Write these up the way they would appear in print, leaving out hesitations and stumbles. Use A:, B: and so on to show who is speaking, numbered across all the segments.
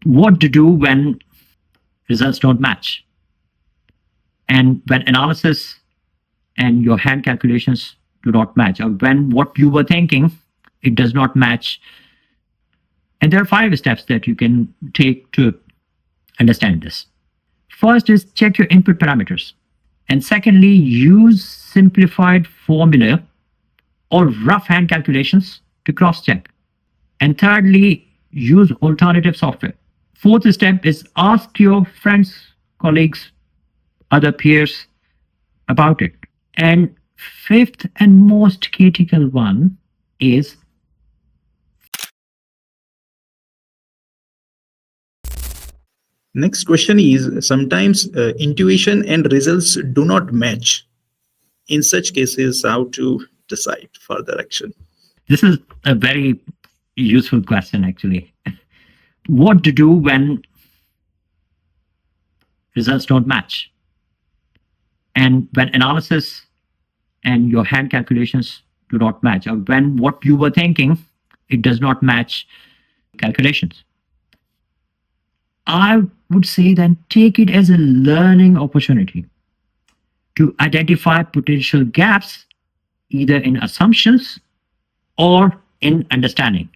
A: what to do when results don't match, and when analysis and your hand calculations do not match, or when what you were thinking, it does not match. And there are 5 steps that you can take to understand this. First is check your input parameters. And secondly, use simplified formula or rough hand calculations to cross-check. And thirdly, use alternative software. Fourth step is ask your friends, colleagues, other peers about it. And fifth and most critical one is
B: next question is sometimes intuition and results do not match. In such cases, how to decide further action?
A: This is a very useful question, actually. What to do when results don't match, and when analysis and your hand calculations do not match, or when what you were thinking, it does not match calculations. I would say then take it as a learning opportunity to identify potential gaps, either in assumptions or in understanding.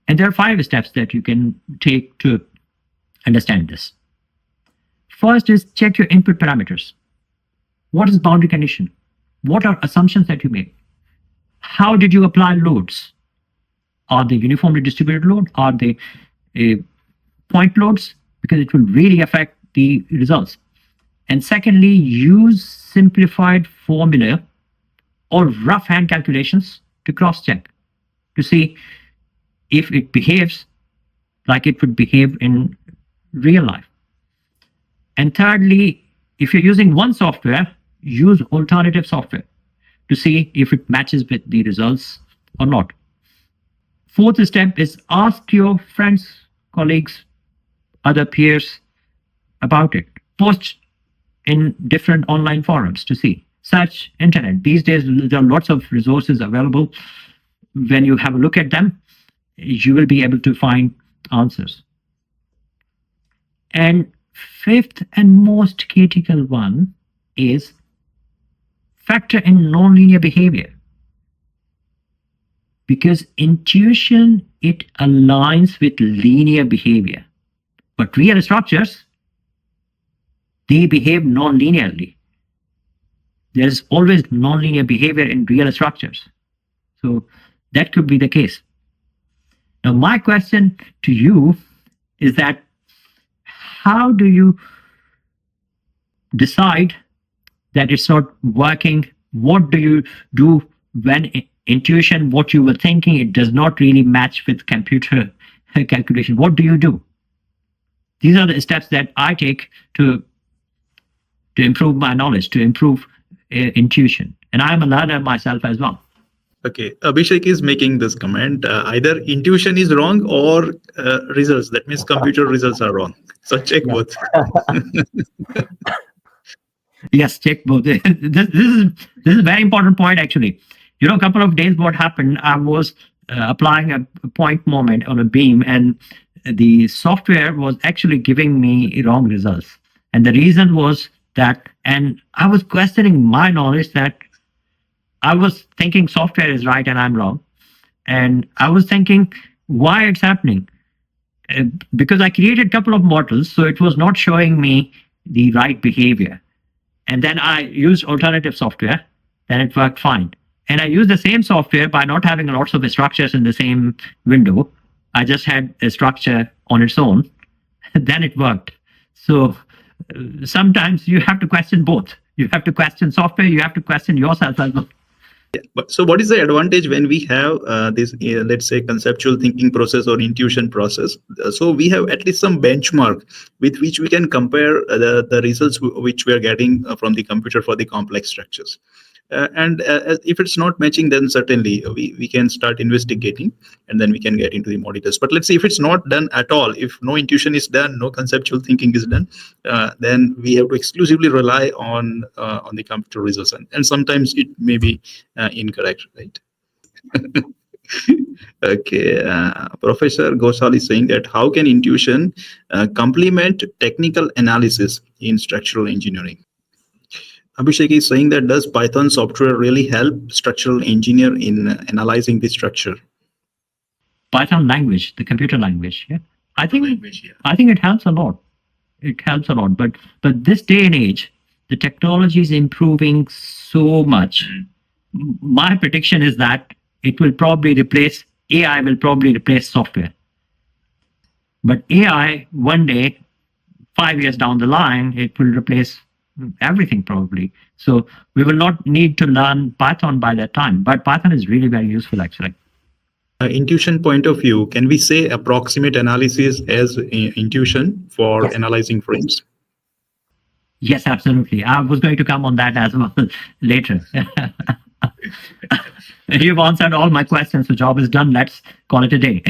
A: And there are 5 steps that you can take to understand this. First is check your input parameters. What is boundary condition? What are assumptions that you made? How did you apply loads? Are they uniformly distributed load? Are they point loads? Because it will really affect the results. And secondly, use simplified formula or rough hand calculations to cross-check, to see if it behaves like it would behave in real life. And thirdly, if you're using one software, use alternative software to see if it matches with the results or not. Fourth step is ask your friends, colleagues, other peers about it. Post in different online forums to see. Search internet. These days, there are lots of resources available. When you have a look at them, you will be able to find answers. And fifth and most critical one is factor in nonlinear behavior. Because intuition, it aligns with linear behavior. But real structures, they behave non-linearly. There's always nonlinear behavior in real structures. So that could be the case. Now, my question to you is that how do you decide that it's not working? What do you do when intuition, what you were thinking, it does not really match with computer calculation? What do you do? These are the steps that I take to improve my knowledge, to improve intuition. And I'm a learner myself as well.
B: Okay, Abhishek is making this comment. Either intuition is wrong or results. That means computer results are wrong. So check both.
A: Yes, check both. This is a very important point, actually. You know, a couple of days what happened, I was applying a point moment on a beam, and the software was actually giving me wrong results. And the reason was that, and I was questioning my knowledge, that I was thinking software is right and I'm wrong. And I was thinking why it's happening. Because I created a couple of models, so it was not showing me the right behavior. And then I used alternative software, then it worked fine. And I used the same software by not having lots of structures in the same window. I just had a structure on its own, then it worked. So sometimes you have to question both. You have to question software, you have to question yourself as well.
B: Yeah, but so what is the advantage when we have this, let's say, conceptual thinking process or intuition process? So we have at least some benchmark with which we can compare the results which we are getting from the computer for the complex structures. And if it's not matching, then certainly we can start investigating, and then we can get into the more details. But let's say if it's not done at all, if no intuition is done, no conceptual thinking is done, then we have to exclusively rely on the computer results, and sometimes it may be incorrect, right? Okay, Professor Gosal is saying that how can intuition complement technical analysis in structural engineering? Abhishek is saying that does Python software really help structural engineer in analyzing the structure?
A: Python language, the computer language. Yeah, I think
B: Language, yeah.
A: I think it helps a lot. It helps a lot. But this day and age, the technology is improving so much. My prediction is that it will probably replace AI. Will probably replace software. But AI one day, 5 years down the line, it will replace everything probably. So we will not need to learn Python by that time. But Python is really very useful actually.
B: Intuition point of view, can we say approximate analysis as intuition for
A: Yes.
B: analyzing frames?
A: Yes, absolutely. I was going to come on that as well later. You've answered all my questions. The job is done. Let's call it a day.